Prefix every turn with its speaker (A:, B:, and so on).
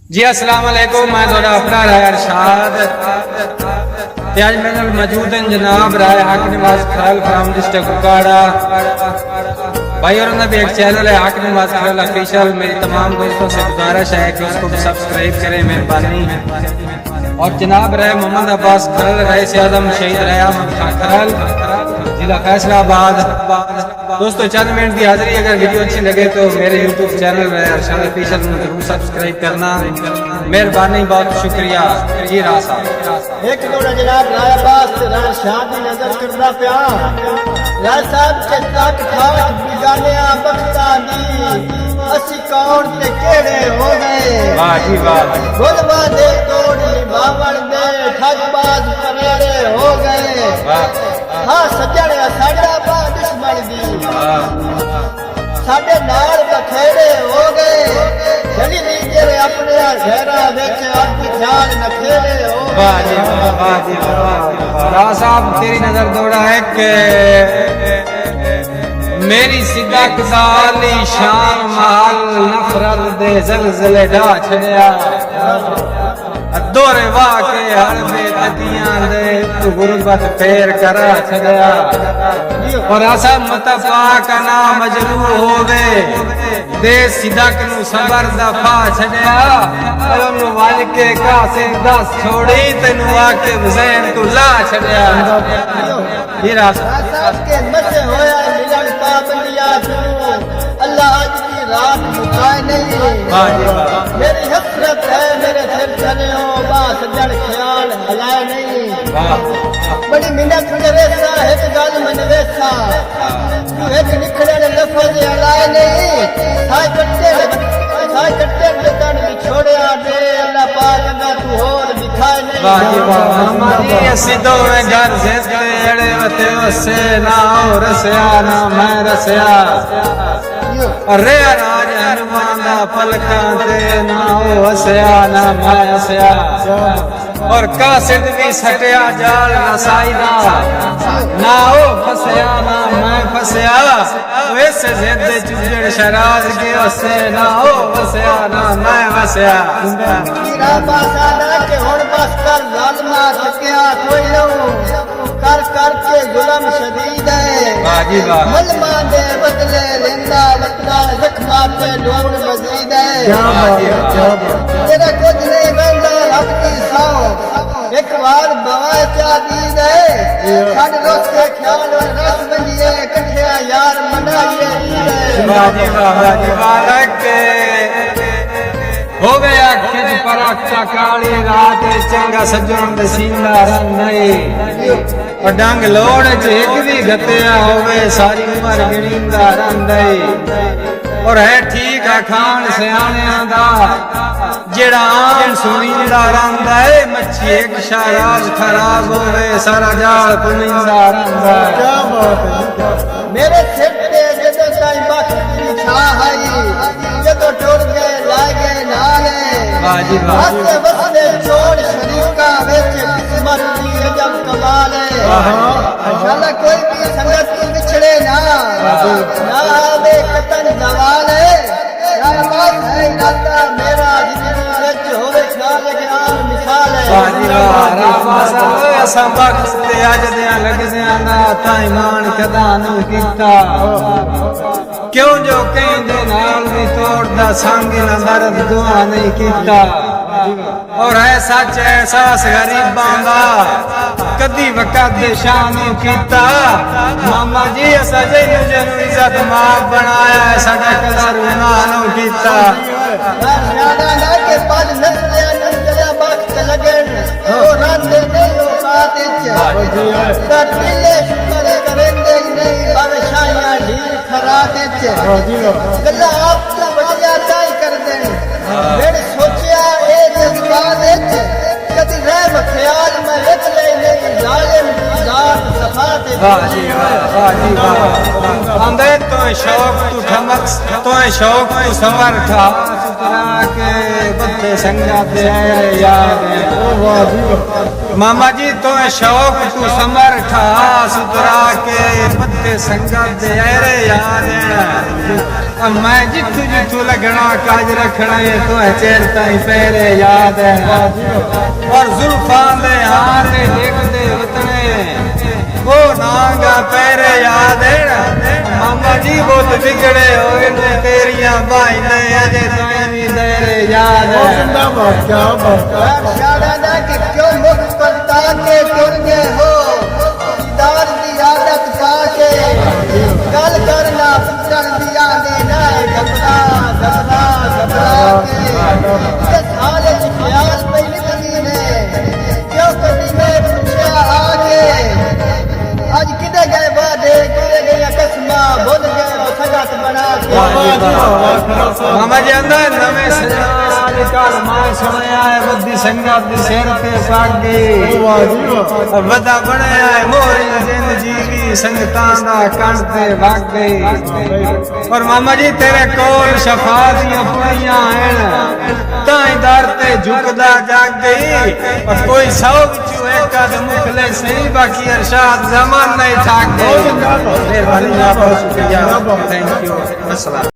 A: जी अस्सलाम वालेकुम, मैं थोड़ा अपना राय अरशाद आज मेरे नाल मौजूद हैं जनाब राय हक नवाज खरल फ्राम डिस्ट्रिक्ट कुपवाड़ा भाई, और उन्होंने भी एक चैनल है हक नवाज खरल ऑफिशियल। मेरी तमाम दोस्तों से गुजारिश है कि उसको भी सब्सक्राइब करें, मेहरबानी। और जनाब राय मोहम्मद अब्बास खरल, रईस आज़म शहीद राय अहमद खान खरल, जिला फैसलाबाद। दोस्तों चंद मिनट की हाजिरी, अगर वीडियो अच्छी लगे तो मेरे यूट्यूब चैनल राय अरशाद ऑफिशियल में जरूर सब्सक्राइब करना, मेहरबानी, बहुत शुक्रिया जी। रासा
B: एक जोड़ा जनाब राय अब्बास राय शादी नजर करना पिया राय साहब के तक ठाक बिगानिया बख्ता दी असी कौन ते केड़े हो गए।
A: वाह जी वाह।
B: गुलवा दे तोड़ निभावण दे ठगबाज परेड़े हो गए। हाँ सजण साडा बा दुश्मन दी साडे नाल बखेड़े हो गए। जली दी जेरे अपने घेरा विच अख ख्याल नखेड़े हो गए।
A: वाह जी वाह जी वाह। राह साहब तेरी नजर दौड़ा है कि मेरी सिदा कदाली शाम माल नफरत दे जलजले ढा छड़िया दोरे वाह के हर बेतकियां दे गुरबत फेर करा छड़िया। और आसा मुतफा का नाम मजरू होवे दे सिदक नु सबर दफा छड़िया। ओनु वाल के कासे दस छोड़ी तेनु आके हुसैन तू ला छड़िया। ये रास्ता
B: के मसे होया मिलन पाबंदिया तू अल्लाह आज की रात मुकाए नहीं।
A: वाह जी वाह।
B: मेरी हसरत है मेरे दिल चले हो बास जड़ ख्याल हलाए नहीं। बड़ी मिन्नत करे सा एक गल मन वेसा तू एक निखड़े लफज हलाए नहीं। साई कट्टे तन भी छोड़या दे अल्लाह पाक ना तू होर दिखाए नहीं।
A: वाह जी वाह। हमारी सिद्धो में घर से एड़े वते वसे ना हो रसया ना मैं रसया अरे राज हनुमान दा पलकां ते ना हो हसया ना मैं हसया। और कासिद भी सटिया जाल नसाई दा ना हो फसया ना मैं फसया। वैसे जिद्द चुजड़ शराज के वसे ना हो वसया ना मैं वसया।
B: मेरा बासादा के हुण बस कर जालमा थकिया कोई लो कर के जुलम शदीद है।
A: वाह जी वाह।
B: मलमा दे बदले लेंदा वतना जख्मा पे ढूंढ मजीद है। तेरा कुछ नहीं बंदा रब की सौ एक बार बवा चाहती है छड़ रोक के ख्याल और रस बनिए कठिया यार मनाइए।
A: वाह जी वाह जी वाह। के हो गया खिज पराक्षा काली रात चंगा सजन दसींदा रंदे और डंग लोड़ च एक भी गतिया होवे सारी उम्र गिणींदा रंदे। और है ठीक है खान सियाणियां दा जेड़ा आम सुनींदा रंदा है। मच्छी एक शराब खराब होवे सारा जाल पुनींदा रंदा।
B: क्या बात है। मेरे सिर पे जदों ताई बख्त दी छाह आई जदों टुर गए लागे नाले।
A: वाह जी वाह।
B: हंसते बसते छोड़ शरीका विच किस्मत दी अजब कमाल है। इंशाअल्लाह कोई भी संगत की बिछड़े ना आवे कतन जवाल है। रहमत है नाता मेरा जिंदगी विच होवे ख्याल के आम मिसाल है।
A: वाह जी वाह। रामासा असां बख्त ते अज दियां लगदियां ना ता ईमान कदा नहीं कीता क्यों जो कहंदे नाल भी तोड़दा संग ना दर्द दुआ नहीं कीता। और है सच एहसास गरीबां दा कदी वक़्त दे शान कीता। मामा जी असा जैनू जैनू इज्जत माफ बनाया है साडा कदर गुनाह कीता।
B: यादा ना के पद नस्या नस्या बख्त लगन ओ रांदे नहीं औकात विच दिले शुक्र करेंदे नहीं बादशाहियां ढील खरात विच गल्ला आप दा बढ़िया ताई कर दे। मेरे सोचिया ए जज्बात विच कदी रहम ख्याल में रख ले नहीं जालिम जात सफात।
A: वाह जी वाह जी वाह। आंदे तो शौक तू ठमक तो शौक तू सवर था के पत्ते संगत दे याद मामा जी तो शौक तू समर ठा सुधरा के पत्ते संगत दे याद मैं जिथू जिथू लगना काज रखना है तो चेरता ही पहले याद है और जुल्फा दे हार देखते वतने वो नांगा पैरे याद है मामा जी बहुत बिगड़े हो तेरिया भाई ने अजे साईं दे याद है
B: शादा के क्यों मुख पर ताके तुर गए हो दीदार की आदत पाके कल करना पुत्र दिया देना घबरा घबरा घबरा के इस हालत ख्याल पहली लगी ने क्यों कभी मैं पूछा आगे आज किधर गए वादे किधर गए कसमा भूल गए वो सगात बना के
A: मामा जी अंदर नवे सजाल काल मां सुनया है बद्दी संगत दी सिर ते पाग गई वदा बनया है मोरी जिंद जीवी संगतां दा कंड ते वग गई और मामा जी तेरे कोल शफा दी पुड़ियां हैं ताई दर ते झुकदा जाग गई और कोई 100 विचों एक आध मुखले सही बाकी अरशाद जमान नहीं ठाक गई मेहरबानी आप बहुत शुक्रिया थैंक यू अस्सलाम।